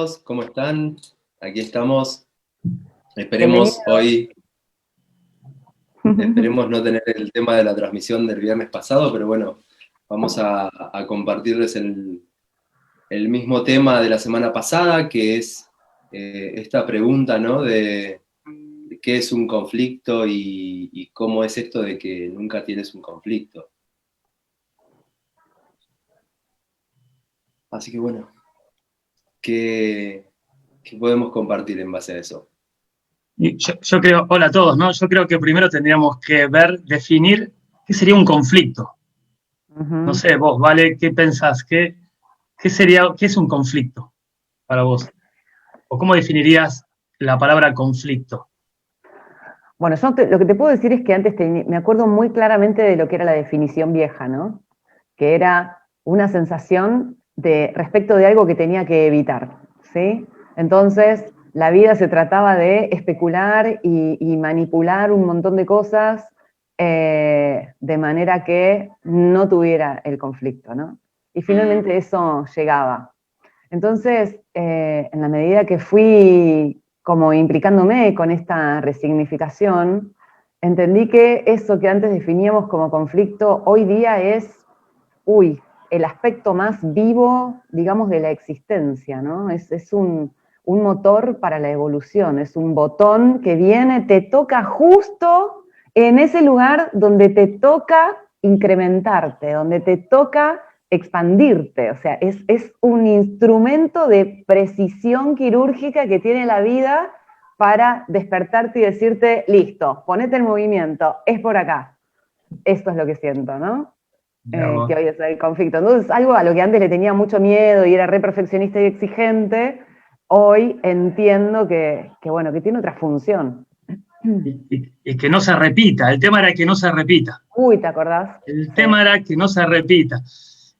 todos, ¿cómo están? Aquí estamos. Bienvenido. Esperemos no tener el tema de la transmisión del viernes pasado, pero bueno, vamos a compartirles el mismo tema de la semana pasada, que es esta pregunta, ¿no? De qué es un conflicto y cómo es esto de que nunca tienes un conflicto. Así que bueno, ¿qué podemos compartir en base a eso? Yo creo, hola a todos, ¿no? Yo creo que primero tendríamos que definir qué sería un conflicto. No sé, vos, ¿vale? ¿Qué pensás? ¿Qué es un conflicto para vos? ¿O cómo definirías la palabra conflicto? Bueno, yo lo que te puedo decir es que antes me acuerdo muy claramente de lo que era la definición vieja, ¿no? Que era una sensación respecto de algo que tenía que evitar, ¿sí? Entonces, la vida se trataba de especular y manipular un montón de cosas de manera que no tuviera el conflicto, ¿no? Y finalmente eso llegaba. Entonces, en la medida que fui como implicándome con esta resignificación, entendí que eso que antes definíamos como conflicto, hoy día es, el aspecto más vivo, digamos, de la existencia, ¿no? Es un motor para la evolución, es un botón que viene, te toca justo en ese lugar donde te toca incrementarte, donde te toca expandirte, o sea, es un instrumento de precisión quirúrgica que tiene la vida para despertarte y decirte, listo, ponete en movimiento, es por acá. Esto es lo que siento, ¿no? Que hoy es el conflicto. Entonces, algo a lo que antes le tenía mucho miedo y era re perfeccionista y exigente, hoy entiendo que bueno, que tiene otra función. Y que no se repita, el tema era que no se repita. ¿Te acordás? El tema era que no se repita.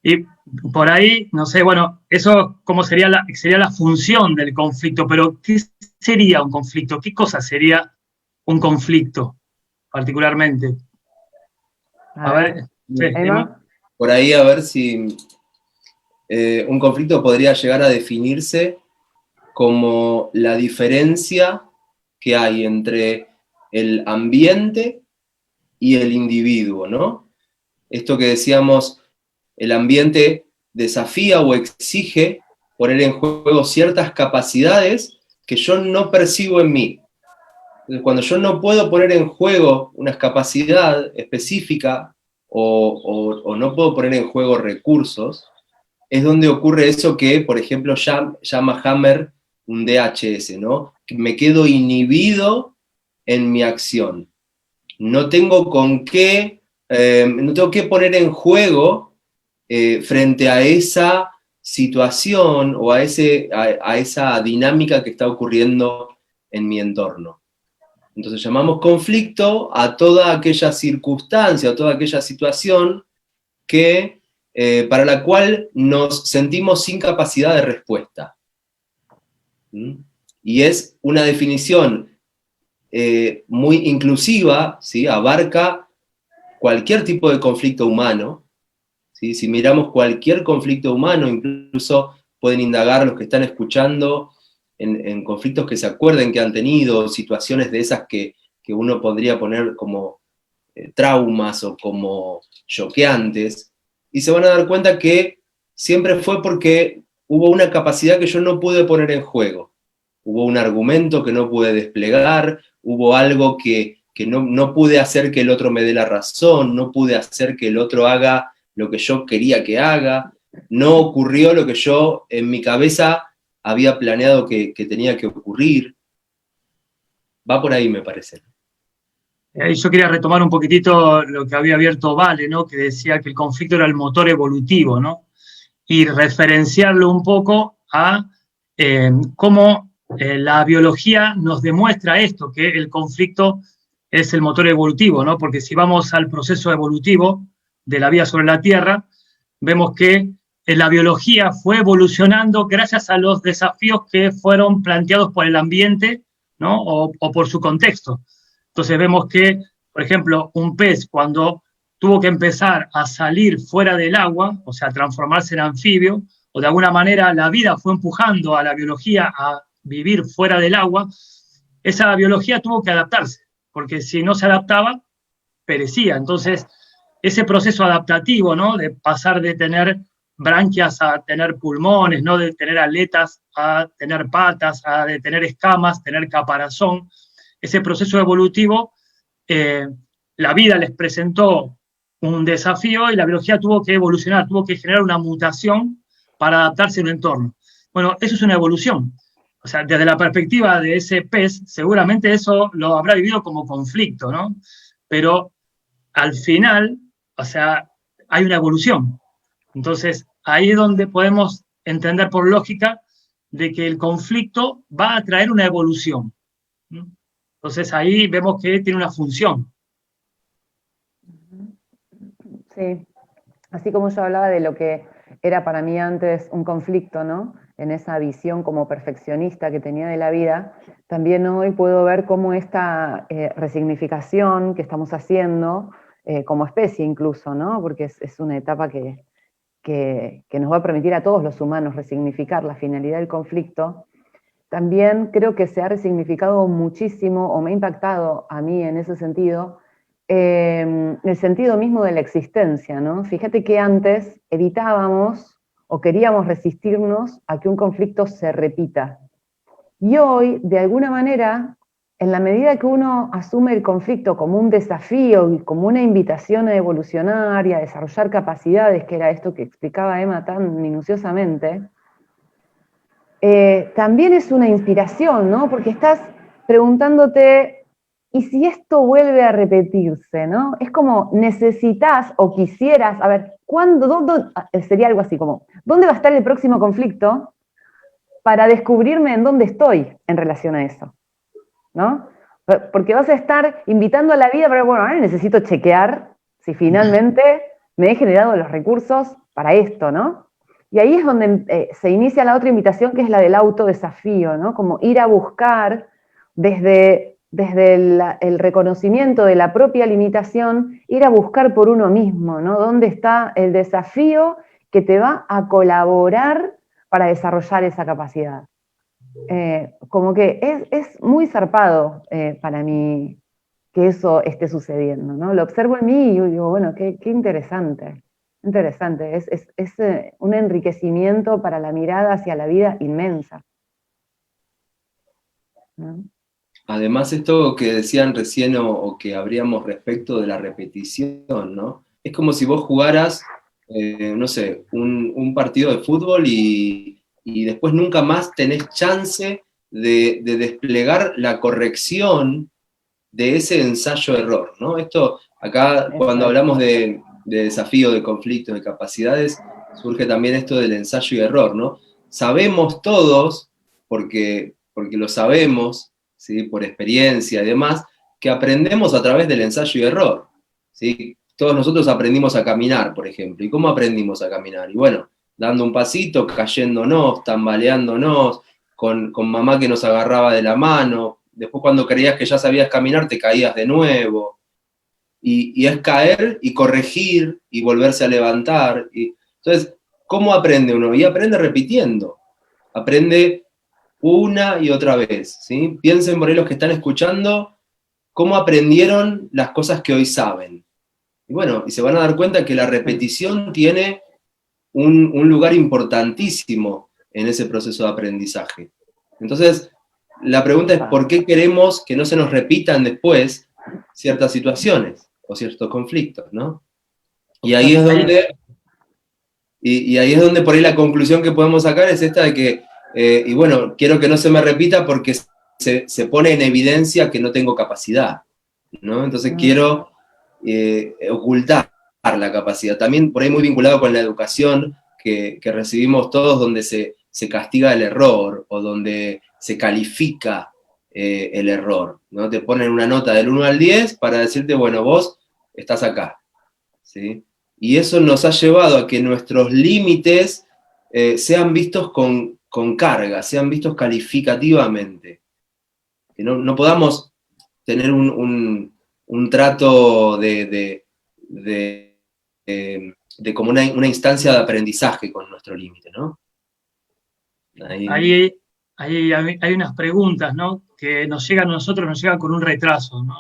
Y por ahí, no sé, bueno, eso cómo sería la función del conflicto, pero ¿qué sería un conflicto? ¿Qué cosa sería un conflicto, particularmente? A ver, Emma. Por ahí a ver si un conflicto podría llegar a definirse como la diferencia que hay entre el ambiente y el individuo, ¿no? Esto que decíamos, el ambiente desafía o exige poner en juego ciertas capacidades que yo no percibo en mí. Entonces, cuando yo no puedo poner en juego una capacidad específica o no puedo poner en juego recursos, es donde ocurre eso que, por ejemplo, llama Hammer un DHS, ¿no? Me quedo inhibido en mi acción. No tengo con qué, no tengo que poner en juego frente a esa situación o a esa dinámica que está ocurriendo en mi entorno. Entonces llamamos conflicto a toda aquella circunstancia, a toda aquella situación que, para la cual nos sentimos sin capacidad de respuesta. ¿Mm? Y es una definición muy inclusiva, ¿sí? Abarca cualquier tipo de conflicto humano, ¿sí? Si miramos cualquier conflicto humano, incluso pueden indagar los que están escuchando en conflictos que se acuerden que han tenido, situaciones de esas que uno podría poner como traumas o como choqueantes, y se van a dar cuenta que siempre fue porque hubo una capacidad que yo no pude poner en juego, hubo un argumento que no pude desplegar, hubo algo que no pude hacer que el otro me dé la razón, no pude hacer que el otro haga lo que yo quería que haga, no ocurrió lo que yo en mi cabeza había planeado que tenía que ocurrir. Va por ahí, me parece. Yo quería retomar un poquitito lo que había abierto Vale, ¿no? Que decía que el conflicto era el motor evolutivo, ¿no? Y referenciarlo un poco a cómo la biología nos demuestra esto, que el conflicto es el motor evolutivo, ¿no? Porque si vamos al proceso evolutivo de la vida sobre la Tierra, vemos que la biología fue evolucionando gracias a los desafíos que fueron planteados por el ambiente, ¿no? O por su contexto. Entonces vemos que, por ejemplo, un pez cuando tuvo que empezar a salir fuera del agua, o sea, transformarse en anfibio, o de alguna manera la vida fue empujando a la biología a vivir fuera del agua, esa biología tuvo que adaptarse, porque si no se adaptaba, perecía. Entonces, ese proceso adaptativo, ¿no? De pasar de tener branquias a tener pulmones, ¿no? De tener aletas a tener patas, de tener escamas, tener caparazón, ese proceso evolutivo, la vida les presentó un desafío y la biología tuvo que evolucionar, tuvo que generar una mutación para adaptarse a un entorno. Bueno, eso es una evolución. O sea, desde la perspectiva de ese pez, seguramente eso lo habrá vivido como conflicto, ¿no? Pero al final, o sea, hay una evolución. Entonces, ahí es donde podemos entender por lógica de que el conflicto va a traer una evolución. Entonces, ahí vemos que tiene una función. Sí, así como yo hablaba de lo que era para mí antes un conflicto, ¿no? En esa visión como perfeccionista que tenía de la vida, también hoy puedo ver cómo esta resignificación que estamos haciendo, como especie incluso, ¿no? Porque es una etapa que nos va a permitir a todos los humanos resignificar la finalidad del conflicto. También creo que se ha resignificado muchísimo, o me ha impactado a mí en ese sentido, el sentido mismo de la existencia, ¿no? Fíjate que antes evitábamos o queríamos resistirnos a que un conflicto se repita. Y hoy, de alguna manera, en la medida que uno asume el conflicto como un desafío y como una invitación a evolucionar y a desarrollar capacidades, que era esto que explicaba Emma tan minuciosamente, también es una inspiración, ¿no? Porque estás preguntándote, ¿y si esto vuelve a repetirse, no? Es como necesitas o quisieras, a ver, sería algo así como, ¿dónde va a estar el próximo conflicto para descubrirme en dónde estoy en relación a eso? ¿No? Porque vas a estar invitando a la vida, pero bueno, ahora necesito chequear si finalmente me he generado los recursos para esto, ¿no? Y ahí es donde se inicia la otra invitación, que es la del autodesafío, ¿no? Como ir a buscar desde el reconocimiento de la propia limitación, ir a buscar por uno mismo, ¿no? ¿Dónde está el desafío que te va a colaborar para desarrollar esa capacidad? Como que es muy zarpado para mí que eso esté sucediendo, ¿no? Lo observo en mí y digo, bueno, qué interesante. Interesante, es un enriquecimiento para la mirada hacia la vida inmensa, ¿no? Además, esto que decían recién o que habríamos respecto de la repetición, ¿no? Es como si vos jugaras, no sé, un partido de fútbol y después nunca más tenés chance de desplegar la corrección de ese ensayo-error, ¿no? Esto, acá, cuando hablamos de desafío, de conflictos, de capacidades, surge también esto del ensayo y error, ¿no? Sabemos todos, porque lo sabemos, ¿sí? Por experiencia y demás, que aprendemos a través del ensayo y error, ¿sí? Todos nosotros aprendimos a caminar, por ejemplo. ¿Y cómo aprendimos a caminar? Y bueno, dando un pasito, cayéndonos, tambaleándonos, con mamá que nos agarraba de la mano. Después, cuando creías que ya sabías caminar, te caías de nuevo. Y es caer y corregir y volverse a levantar. Entonces, ¿cómo aprende uno? Y aprende repitiendo. Aprende una y otra vez, ¿sí? Piensen por ahí los que están escuchando cómo aprendieron las cosas que hoy saben. Y bueno, y se van a dar cuenta que la repetición tiene un lugar importantísimo en ese proceso de aprendizaje. Entonces, la pregunta es, ¿por qué queremos que no se nos repitan después ciertas situaciones o ciertos conflictos, ¿no? Y ahí es donde, y ahí es donde por ahí la conclusión que podemos sacar es esta de que, y bueno, quiero que no se me repita porque se pone en evidencia que no tengo capacidad, ¿no? Entonces quiero ocultar la capacidad. También por ahí muy vinculado con la educación que recibimos todos, donde se castiga el error o donde se califica el error, ¿no? Te ponen una nota del 1 al 10 para decirte, bueno, vos estás acá, ¿sí? Y eso nos ha llevado a que nuestros límites sean vistos con carga, sean vistos calificativamente. Que no podamos tener un trato de como una instancia de aprendizaje con nuestro límite, ¿no? Hay unas preguntas, ¿no? Que nos llegan a nosotros, nos llegan con un retraso, ¿no?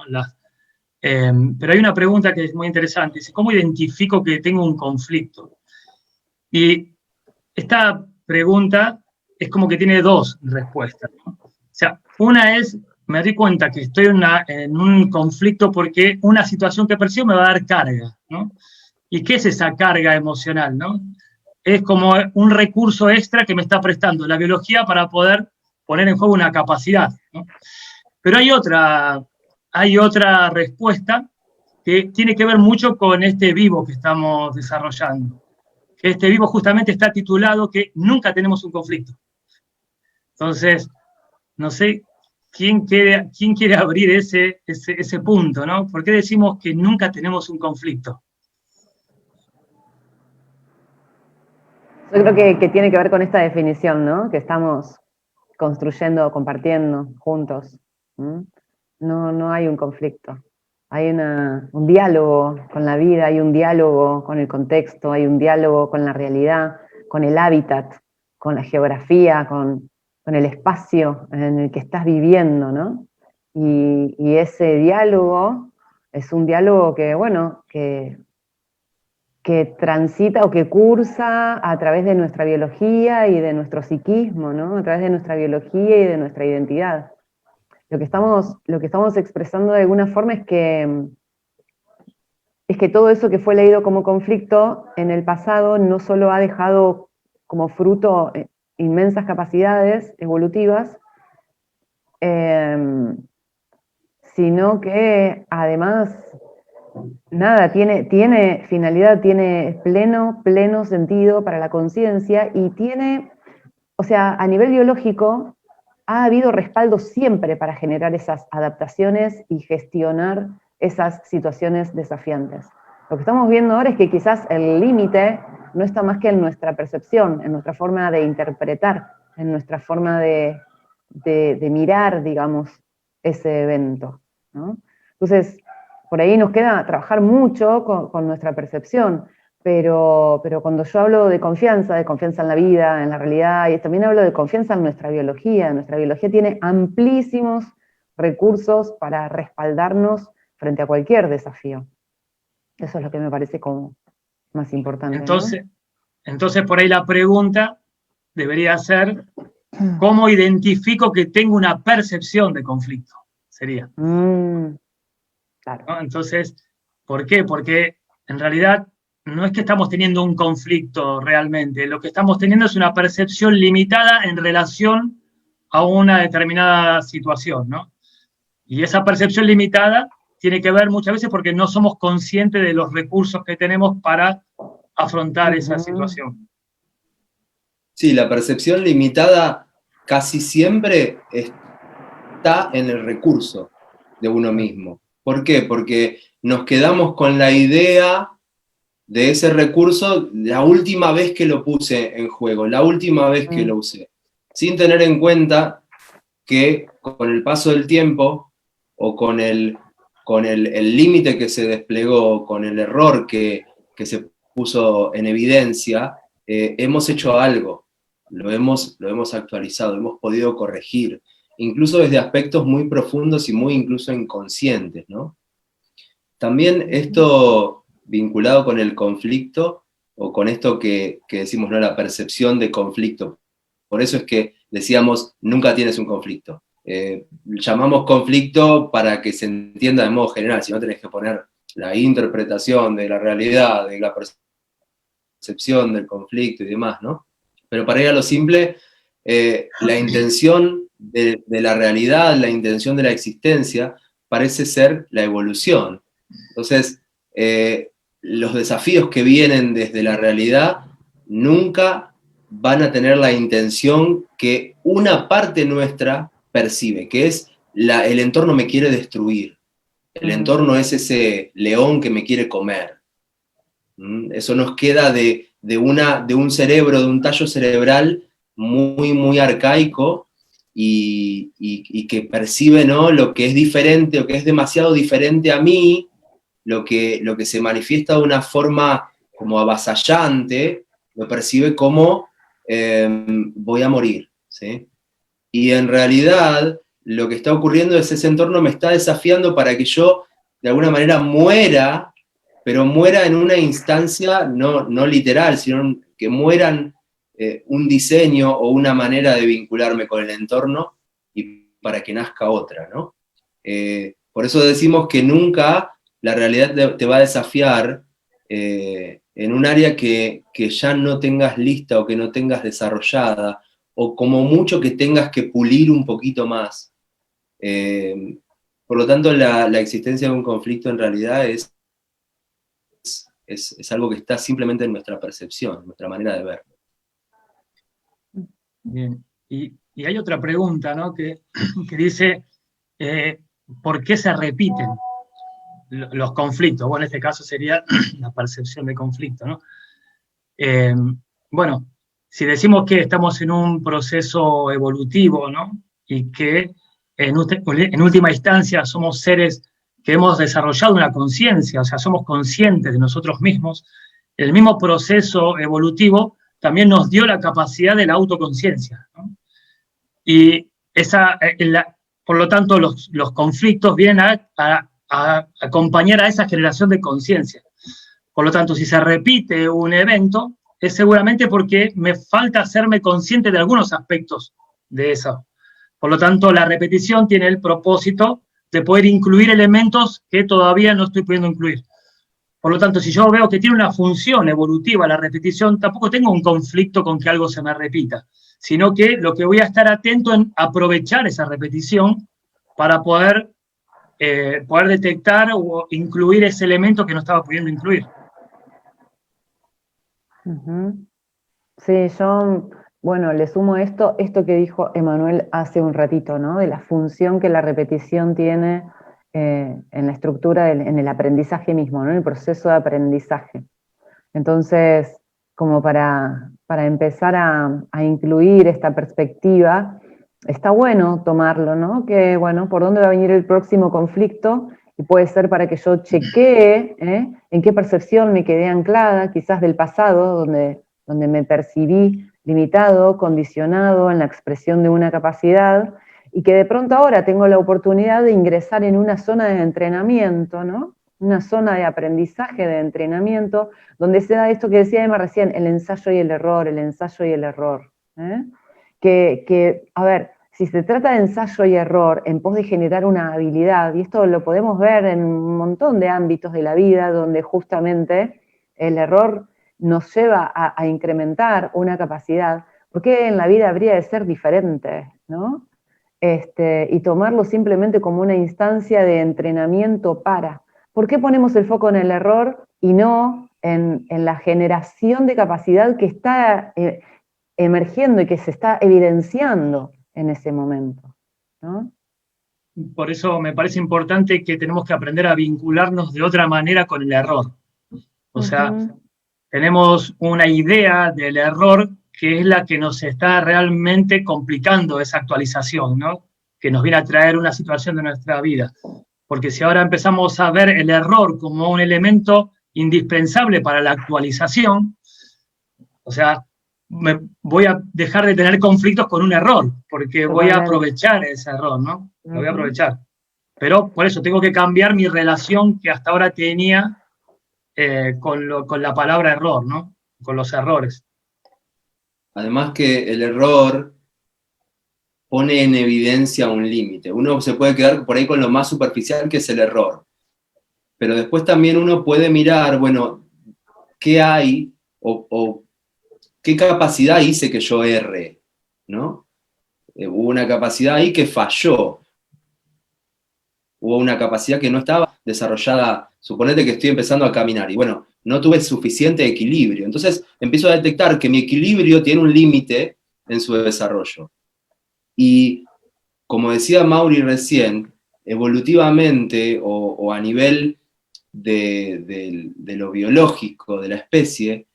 Pero hay una pregunta que es muy interesante. Dice, ¿cómo identifico que tengo un conflicto? Y esta pregunta es como que tiene dos respuestas, ¿no? O sea, una es, me doy cuenta que estoy en un conflicto porque una situación que percibo me va a dar carga, ¿no? ¿Y qué es esa carga emocional, no? Es como un recurso extra que me está prestando la biología para poder poner en juego una capacidad, ¿no? Pero hay otra respuesta que tiene que ver mucho con este vivo que estamos desarrollando. Este vivo justamente está titulado que nunca tenemos un conflicto. Entonces, no sé quién quiere abrir ese punto, ¿no? ¿Por qué decimos que nunca tenemos un conflicto? Yo creo que tiene que ver con esta definición, ¿no? Que estamos construyendo, compartiendo, juntos. No hay un conflicto. Hay un diálogo con la vida, hay un diálogo con el contexto, hay un diálogo con la realidad, con el hábitat, con la geografía, con el espacio en el que estás viviendo, ¿no? Y ese diálogo es un diálogo que, bueno, que transita o que cursa a través de nuestra biología y de nuestro psiquismo, ¿no? A través de nuestra biología y de nuestra identidad. Lo que estamos expresando de alguna forma es que todo eso que fue leído como conflicto en el pasado no solo ha dejado como fruto inmensas capacidades evolutivas, sino que además, nada, tiene finalidad, tiene pleno sentido para la conciencia y tiene, o sea, a nivel biológico, ha habido respaldo siempre para generar esas adaptaciones y gestionar esas situaciones desafiantes. Lo que estamos viendo ahora es que quizás el límite no está más que en nuestra percepción, en nuestra forma de interpretar, en nuestra forma de mirar, digamos, ese evento, ¿no? Entonces, por ahí nos queda trabajar mucho con nuestra percepción, pero cuando yo hablo de confianza en la vida, en la realidad, y también hablo de confianza en nuestra biología tiene amplísimos recursos para respaldarnos frente a cualquier desafío. Eso es lo que me parece como más importante, Entonces, ¿no? Entonces por ahí la pregunta debería ser, ¿cómo identifico que tengo una percepción de conflicto? Sería. Claro. ¿No? Entonces, ¿por qué? Porque en realidad no es que estamos teniendo un conflicto realmente, lo que estamos teniendo es una percepción limitada en relación a una determinada situación, ¿no? Y esa percepción limitada tiene que ver muchas veces porque no somos conscientes de los recursos que tenemos para afrontar esa situación. Sí, la percepción limitada casi siempre está en el recurso de uno mismo. ¿Por qué? Porque nos quedamos con la idea de ese recurso la última vez que lo puse en juego, la última vez que lo usé, sin tener en cuenta que con el paso del tiempo o con el límite que se desplegó, con el error que se puso en evidencia, hemos hecho algo, lo hemos actualizado, hemos podido corregir, incluso desde aspectos muy profundos y muy incluso inconscientes, ¿no? También esto vinculado con el conflicto, o con esto que decimos, ¿no? La percepción de conflicto. Por eso es que decíamos, nunca tienes un conflicto. Llamamos conflicto para que se entienda de modo general, si no tenés que poner la interpretación de la realidad, de la percepción del conflicto y demás, ¿no? Pero para ir a lo simple, la intención de la realidad, la intención de la existencia, parece ser la evolución. Entonces, los desafíos que vienen desde la realidad nunca van a tener la intención que una parte nuestra percibe, que es el entorno me quiere destruir, el entorno es ese león que me quiere comer. Eso nos queda de un cerebro, de un tallo cerebral muy arcaico y que percibe, ¿no? Lo que es diferente o que es demasiado diferente a mí, lo que se manifiesta de una forma como avasallante, lo percibe como voy a morir, ¿sí? Y en realidad lo que está ocurriendo es ese entorno me está desafiando para que yo de alguna manera muera, pero muera en una instancia no literal, sino que mueran un diseño o una manera de vincularme con el entorno y para que nazca otra, ¿no? Por eso decimos que nunca la realidad te va a desafiar en un área que ya no tengas lista o que no tengas desarrollada, o como mucho que tengas que pulir un poquito más. Por lo tanto, la existencia de un conflicto en realidad es algo que está simplemente en nuestra percepción, en nuestra manera de ver. Bien. Y hay otra pregunta, ¿no? que dice, ¿por qué se repiten los conflictos? Bueno, en este caso sería la percepción de conflicto, ¿no? Bueno, si decimos que estamos en un proceso evolutivo, ¿no? Y que en última instancia somos seres que hemos desarrollado una conciencia, o sea, somos conscientes de nosotros mismos, el mismo proceso evolutivo también nos dio la capacidad de la autoconciencia, ¿no? Y por lo tanto, los conflictos vienen a acompañar a esa generación de conciencia. Por lo tanto, si se repite un evento, es seguramente porque me falta hacerme consciente de algunos aspectos de eso. Por lo tanto, la repetición tiene el propósito de poder incluir elementos que todavía no estoy pudiendo incluir. Por lo tanto, si yo veo que tiene una función evolutiva la repetición, tampoco tengo un conflicto con que algo se me repita, sino que lo que voy a estar atento en aprovechar esa repetición para poder detectar o incluir ese elemento que no estaba pudiendo incluir. Sí, yo, bueno, le sumo esto que dijo Emanuel hace un ratito, ¿no? De la función que la repetición tiene en la estructura, en el aprendizaje mismo, ¿no? En el proceso de aprendizaje. Entonces, como para empezar a incluir esta perspectiva, está bueno tomarlo, ¿no? Que, bueno, ¿por dónde va a venir el próximo conflicto? Y puede ser para que yo chequee en qué percepción me quedé anclada, quizás del pasado, donde me percibí limitado, condicionado en la expresión de una capacidad, y que de pronto ahora tengo la oportunidad de ingresar en una zona de entrenamiento, ¿no? Una zona de aprendizaje, de entrenamiento, donde se da esto que decía Emma recién, el ensayo y el error, el ensayo y el error. A ver, si se trata de ensayo y error en pos de generar una habilidad, y esto lo podemos ver en un montón de ámbitos de la vida, donde justamente el error nos lleva a incrementar una capacidad, ¿por qué en la vida habría de ser diferente, ¿no? Y tomarlo simplemente como una instancia de entrenamiento para. ¿Por qué ponemos el foco en el error y no en la generación de capacidad que está emergiendo y que se está evidenciando en ese momento, ¿no? Por eso me parece importante que tenemos que aprender a vincularnos de otra manera con el error. O sea, tenemos una idea del error que es la que nos está realmente complicando esa actualización, ¿no? Que nos viene a traer una situación de nuestra vida. Porque si ahora empezamos a ver el error como un elemento indispensable para la actualización, o sea, voy a dejar de tener conflictos con un error, porque voy a aprovechar ese error, ¿no? Lo voy a aprovechar. Pero por eso tengo que cambiar mi relación que hasta ahora tenía con la palabra error, ¿no? Con los errores. Además que el error pone en evidencia un límite. Uno se puede quedar por ahí con lo más superficial, que es el error. Pero después también uno puede mirar, bueno, ¿qué hay o qué capacidad hice que yo erre? ¿No? Hubo una capacidad ahí que falló. Hubo una capacidad que no estaba desarrollada. Suponete que estoy empezando a caminar y bueno, no tuve suficiente equilibrio. Entonces empiezo a detectar que mi equilibrio tiene un límite en su desarrollo. Y como decía Mauri recién, evolutivamente o a nivel de lo biológico de la especie,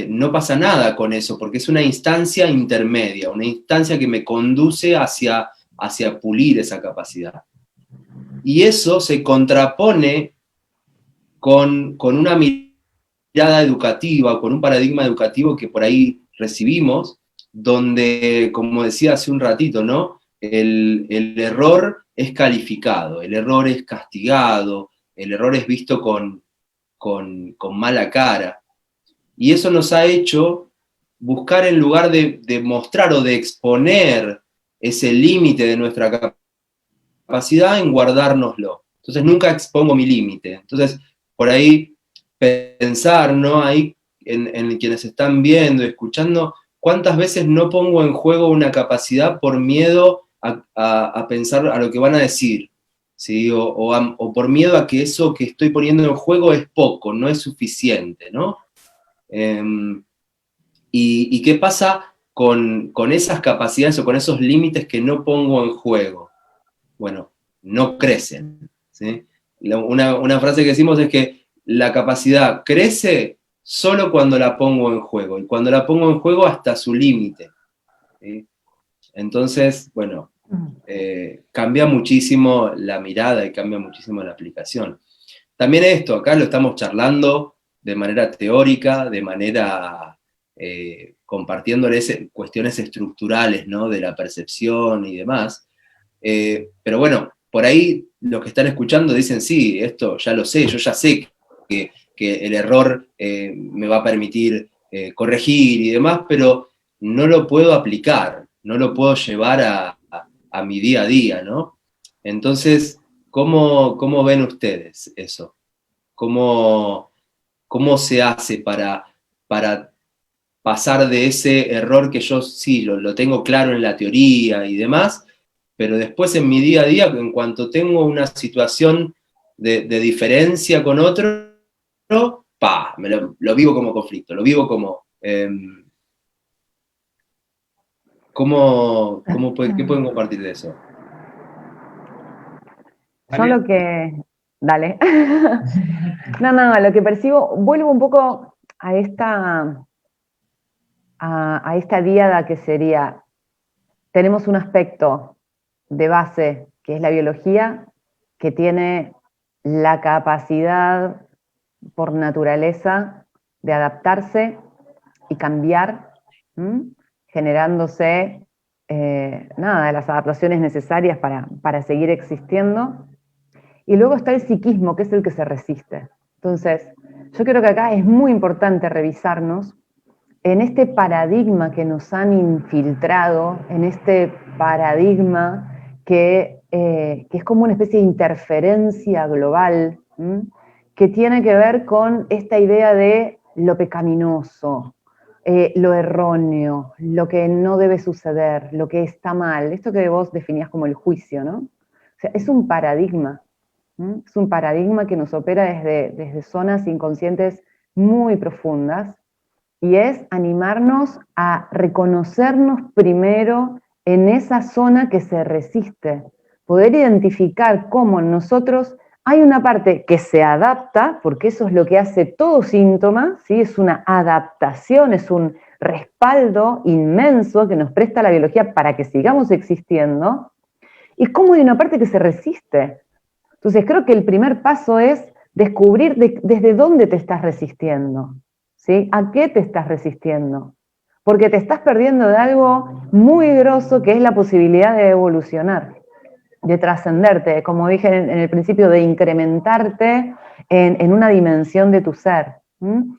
no pasa nada con eso, porque es una instancia intermedia, una instancia que me conduce hacia pulir esa capacidad. Y eso se contrapone con una mirada educativa, con un paradigma educativo que por ahí recibimos, donde, como decía hace un ratito, ¿no? El error es calificado, el error es castigado, el error es visto con mala cara. Y eso nos ha hecho buscar, en lugar de mostrar o de exponer ese límite de nuestra capacidad, en guardárnoslo. Entonces nunca expongo mi límite. Entonces, por ahí pensar, ¿no? Ahí en quienes están viendo, escuchando, cuántas veces no pongo en juego una capacidad por miedo a pensar a lo que van a decir, ¿sí? O por miedo a que eso que estoy poniendo en juego es poco, no es suficiente, ¿no? ¿Y qué pasa con esas capacidades o con esos límites que no pongo en juego? Bueno, no crecen, ¿sí? Una frase que decimos es que la capacidad crece solo cuando la pongo en juego, y cuando la pongo en juego hasta su límite, ¿sí? Entonces, bueno, cambia muchísimo la mirada y cambia muchísimo la aplicación. También esto, acá lo estamos charlando de manera teórica, de manera compartiéndoles cuestiones estructurales, ¿no? De la percepción y demás. Pero bueno, por ahí los que están escuchando dicen, sí, esto ya lo sé, yo ya sé que el error me va a permitir corregir y demás, pero no lo puedo aplicar, no lo puedo llevar a mi día a día, ¿no? Entonces, ¿cómo ven ustedes eso? ¿Cómo se hace para pasar de ese error que yo sí lo tengo claro en la teoría y demás, pero después en mi día a día, en cuanto tengo una situación de diferencia con otro, lo vivo como conflicto, lo vivo como... ¿qué pueden compartir de eso? Yo lo que... Dale. No, lo que percibo, vuelvo un poco a esta díada que sería, tenemos un aspecto de base, que es la biología, que tiene la capacidad por naturaleza de adaptarse y cambiar, generándose las adaptaciones necesarias para seguir existiendo. Y luego está el psiquismo, que es el que se resiste. Entonces, yo creo que acá es muy importante revisarnos en este paradigma que nos han infiltrado, en este paradigma que es como una especie de interferencia global, que tiene que ver con esta idea de lo pecaminoso, lo erróneo, lo que no debe suceder, lo que está mal, esto que vos definías como el juicio, ¿no? O sea, es un paradigma. Es un paradigma que nos opera desde zonas inconscientes muy profundas, y es animarnos a reconocernos primero en esa zona que se resiste, poder identificar cómo en nosotros hay una parte que se adapta, porque eso es lo que hace todo síntoma, ¿sí? Es una adaptación, es un respaldo inmenso que nos presta la biología para que sigamos existiendo, y cómo hay una parte que se resiste. Entonces creo que el primer paso es descubrir desde dónde te estás resistiendo, ¿sí? ¿A qué te estás resistiendo? Porque te estás perdiendo de algo muy grosso, que es la posibilidad de evolucionar, de trascenderte, como dije en el principio, de incrementarte en una dimensión de tu ser.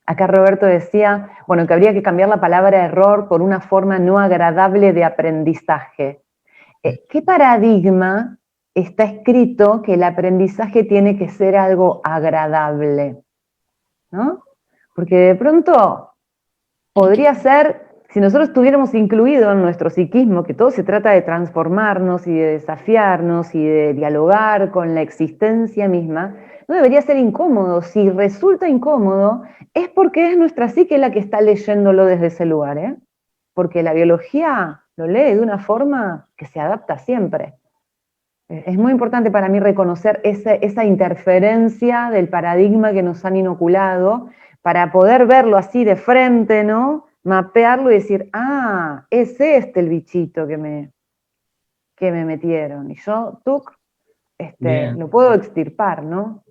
Acá Roberto decía, bueno, que habría que cambiar la palabra error por una forma no agradable de aprendizaje. ¿Qué paradigma está escrito que el aprendizaje tiene que ser algo agradable? ¿No? Porque de pronto podría ser, si nosotros tuviéramos incluido en nuestro psiquismo que todo se trata de transformarnos y de desafiarnos y de dialogar con la existencia misma, no debería ser incómodo. Si resulta incómodo, es porque es nuestra psique la que está leyéndolo desde ese lugar, ¿eh? Porque la biología lo lee de una forma que se adapta siempre. Es muy importante para mí reconocer esa interferencia del paradigma que nos han inoculado para poder verlo así de frente, ¿no? Mapearlo y decir, es este el bichito que me metieron. Y yo, lo puedo extirpar, ¿no?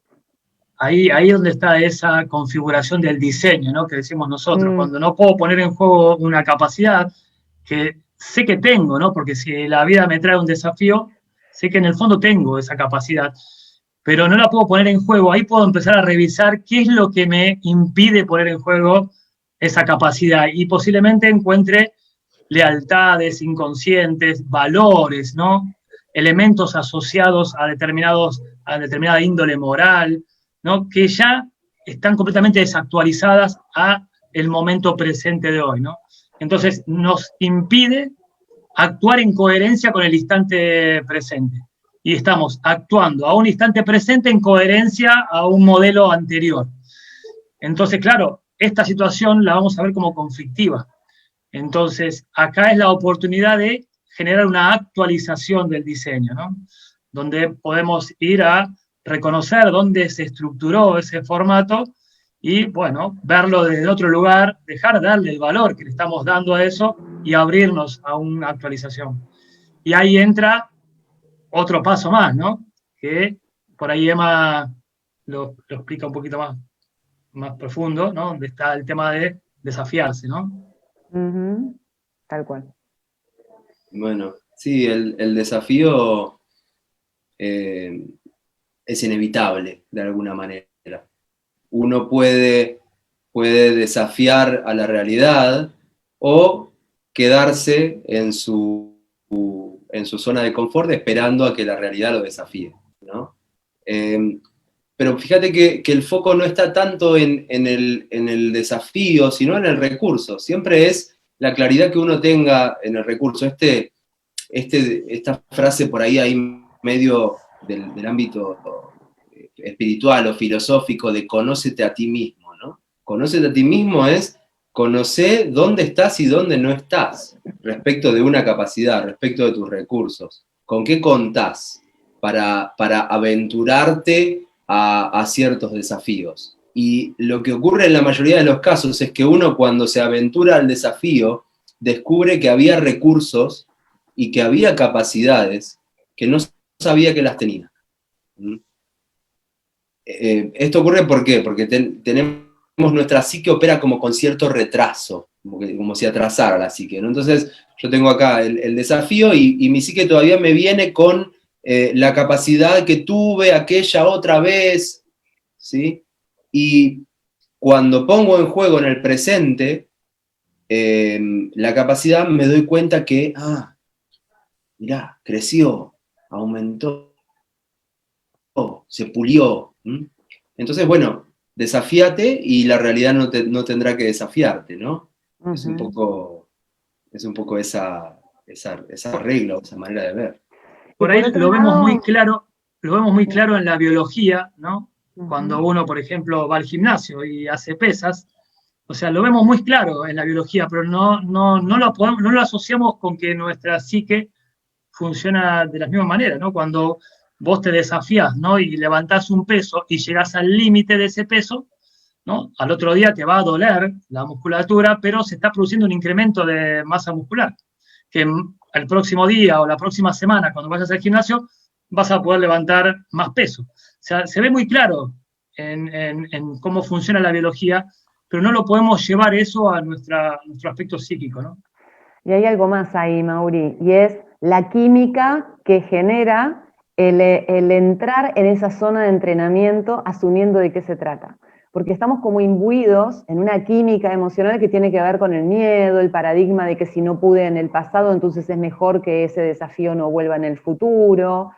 Ahí es donde está esa configuración del diseño, ¿no? Que decimos nosotros. Cuando no puedo poner en juego una capacidad que sé que tengo, ¿no? Porque si la vida me trae un desafío, sé que en el fondo tengo esa capacidad, pero no la puedo poner en juego. Ahí puedo empezar a revisar qué es lo que me impide poner en juego esa capacidad y posiblemente encuentre lealtades inconscientes, valores, ¿no? Elementos asociados a determinada índole moral, ¿no? Que ya están completamente desactualizadas a el momento presente de hoy, ¿no? Entonces nos impide actuar en coherencia con el instante presente. Y estamos actuando a un instante presente en coherencia a un modelo anterior. Entonces, claro, esta situación la vamos a ver como conflictiva. Entonces, acá es la oportunidad de generar una actualización del diseño, ¿no? Donde podemos ir a reconocer dónde se estructuró ese formato y, bueno, verlo desde otro lugar, dejar de darle el valor que le estamos dando a eso y abrirnos a una actualización. Y ahí entra otro paso más, ¿no? Que por ahí Emma lo explica un poquito más profundo, ¿no? Donde está el tema de desafiarse, ¿no? Ujú, tal cual. Bueno, sí, el desafío es inevitable de alguna manera. Uno puede desafiar a la realidad o quedarse en su zona de confort esperando a que la realidad lo desafíe, ¿no? Pero fíjate que el foco no está tanto en el desafío, sino en el recurso. Siempre es la claridad que uno tenga en el recurso. Esta frase por ahí medio del ámbito espiritual o filosófico de conócete a ti mismo, ¿no? Conócete a ti mismo es conocer dónde estás y dónde no estás respecto de una capacidad, respecto de tus recursos. ¿Con qué contás para aventurarte a ciertos desafíos? Y lo que ocurre en la mayoría de los casos es que uno cuando se aventura al desafío descubre que había recursos y que había capacidades que no sabía que las tenía. Esto ocurre ¿por qué? Porque tenemos nuestra psique opera como con cierto retraso, como si atrasara la psique, ¿no? Entonces yo tengo acá el desafío y mi psique todavía me viene con la capacidad que tuve aquella otra vez, ¿sí? Y cuando pongo en juego en el presente la capacidad, me doy cuenta que, mirá, creció, aumentó, se pulió. Entonces, bueno, desafíate y la realidad no tendrá que desafiarte, ¿no? Uh-huh. Es un poco esa regla o esa manera de ver. Por ahí lo vemos muy claro en la biología, ¿no? Uh-huh. Cuando uno, por ejemplo, va al gimnasio y hace pesas, o sea, lo vemos muy claro en la biología, pero no lo asociamos con que nuestra psique funciona de la misma manera, ¿no? Cuando vos te desafías, ¿no? Y levantás un peso y llegás al límite de ese peso, ¿no? Al otro día te va a doler la musculatura, pero se está produciendo un incremento de masa muscular, que el próximo día o la próxima semana, cuando vayas al gimnasio, vas a poder levantar más peso. O sea, se ve muy claro en cómo funciona la biología, pero no lo podemos llevar eso a nuestro aspecto psíquico, ¿no? Y hay algo más ahí, Mauri, y es la química que genera el entrar en esa zona de entrenamiento asumiendo de qué se trata. Porque estamos como imbuidos en una química emocional que tiene que ver con el miedo, el paradigma de que si no pude en el pasado, entonces es mejor que ese desafío no vuelva en el futuro.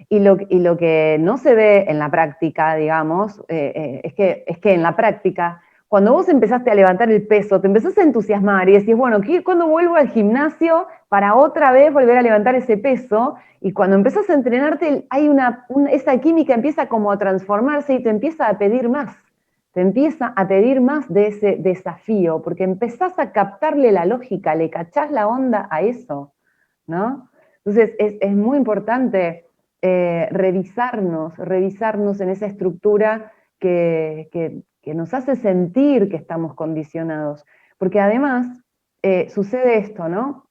Y lo que no se ve en la práctica, digamos, es que en la práctica, cuando vos empezaste a levantar el peso, te empezás a entusiasmar y decís, bueno, ¿cuándo vuelvo al gimnasio para otra vez volver a levantar ese peso? Y cuando empezás a entrenarte, hay esa química empieza como a transformarse y te empieza a pedir más. Te empieza a pedir más de ese desafío, porque empezás a captarle la lógica, le cachás la onda a eso, ¿no? Entonces es muy importante revisarnos en esa estructura que nos hace sentir que estamos condicionados. Porque además sucede esto, ¿no?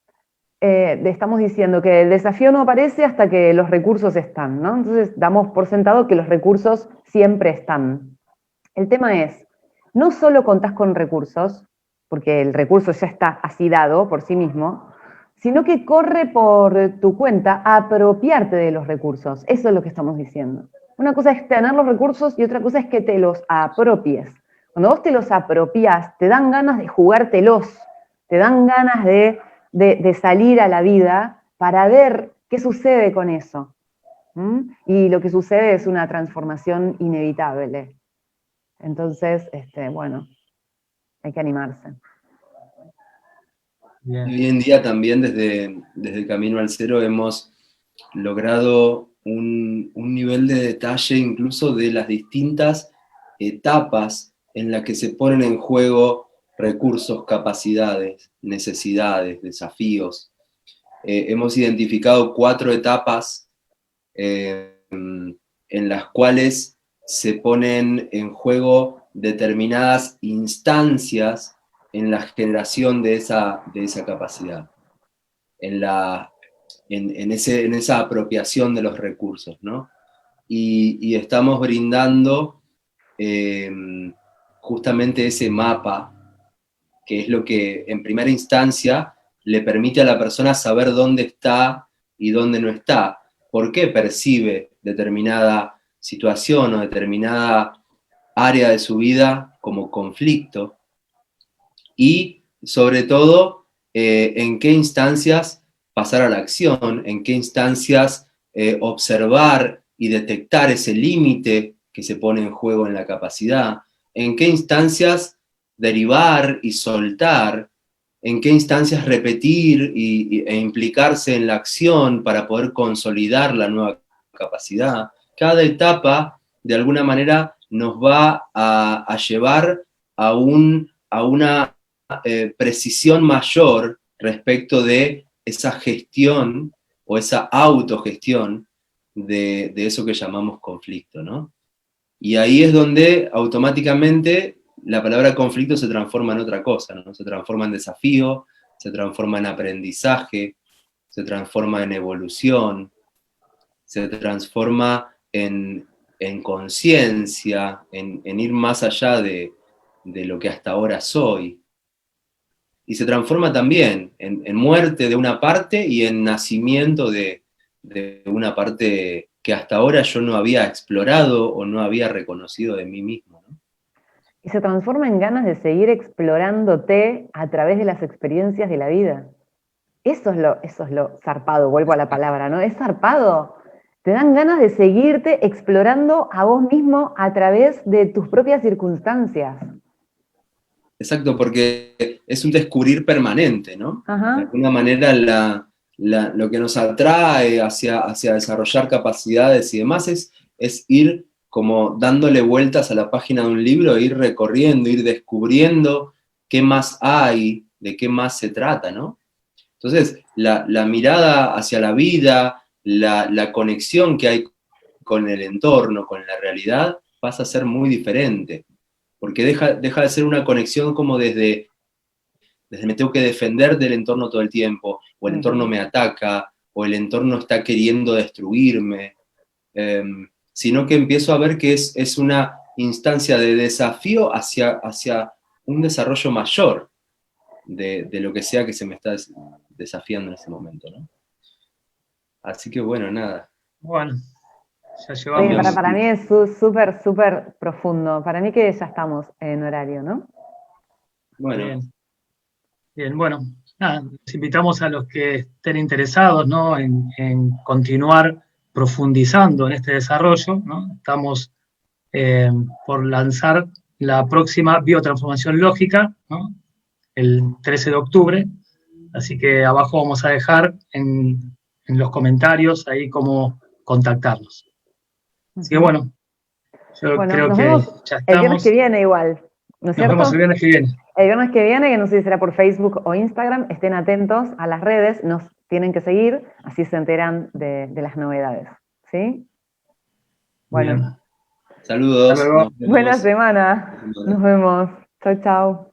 Estamos diciendo que el desafío no aparece hasta que los recursos están, ¿no? Entonces damos por sentado que los recursos siempre están. El tema es, no solo contás con recursos, porque el recurso ya está así dado por sí mismo, sino que corre por tu cuenta a apropiarte de los recursos. Eso es lo que estamos diciendo. Una cosa es tener los recursos y otra cosa es que te los apropies. Cuando vos te los apropiás, te dan ganas de jugártelos, te dan ganas de salir a la vida para ver qué sucede con eso. Y lo que sucede es una transformación inevitable. Entonces, bueno, hay que animarse. Bien. Hoy en día también desde Camino al Cero hemos logrado un nivel de detalle incluso de las distintas etapas en las que se ponen en juego recursos, capacidades, necesidades, desafíos. Hemos identificado 4 etapas en las cuales se ponen en juego determinadas instancias en la generación de esa capacidad, en esa apropiación de los recursos, ¿no? Y estamos brindando justamente ese mapa, que es lo que en primera instancia le permite a la persona saber dónde está y dónde no está, por qué percibe determinada situación o determinada área de su vida como conflicto, y sobre todo en qué instancias pasar a la acción, en qué instancias observar y detectar ese límite que se pone en juego en la capacidad, en qué instancias derivar y soltar, en qué instancias repetir e implicarse en la acción para poder consolidar la nueva capacidad. Cada etapa, de alguna manera, nos va a llevar a una precisión mayor respecto de esa gestión o esa autogestión de eso que llamamos conflicto, ¿no? Y ahí es donde automáticamente la palabra conflicto se transforma en otra cosa, ¿no? Se transforma en desafío, se transforma en aprendizaje, se transforma en evolución, se transforma en conciencia, en ir más allá de lo que hasta ahora soy. Y se transforma también en muerte de una parte y en nacimiento de una parte que hasta ahora yo no había explorado o no había reconocido de mí mismo, ¿no? Y se transforma en ganas de seguir explorándote a través de las experiencias de la vida. Eso es lo zarpado, vuelvo a la palabra, ¿no? Es zarpado. Te dan ganas de seguirte explorando a vos mismo a través de tus propias circunstancias. Exacto, porque es un descubrir permanente, ¿no? Ajá. De alguna manera lo que nos atrae hacia desarrollar capacidades y demás es ir como dándole vueltas a la página de un libro, ir recorriendo, ir descubriendo qué más hay, de qué más se trata, ¿no? Entonces, la mirada hacia la vida, la conexión que hay con el entorno, con la realidad, pasa a ser muy diferente, porque deja de ser una conexión como desde me tengo que defender del entorno todo el tiempo, o el entorno me ataca, o el entorno está queriendo destruirme, sino que empiezo a ver que es una instancia de desafío hacia un desarrollo mayor de lo que sea que se me está desafiando en ese momento, ¿no? Así que bueno, nada. Bueno, ya Oye, llevamos. para mí es súper, súper profundo. Para mí que ya estamos en horario, ¿no? Bueno, Bien, bien, bueno, nada, les invitamos a los que estén interesados, ¿no? en continuar profundizando en este desarrollo, ¿no? Estamos por lanzar la próxima biotransformación lógica, ¿no? El 13 de octubre, así que abajo vamos a dejar en los comentarios ahí cómo contactarlos. Así que bueno, yo Bueno, creo nos que vemos ya el viernes estamos. que viene igual, ¿no es Nos cierto? vemos el viernes que viene. El viernes que viene, que no sé si será por Facebook o Instagram, estén atentos a las redes, nos tienen que seguir, así se enteran de las novedades, ¿sí? Bueno, Bien. saludos. Hasta luego. Nos vemos. buena semana, nos vemos, chau, chau.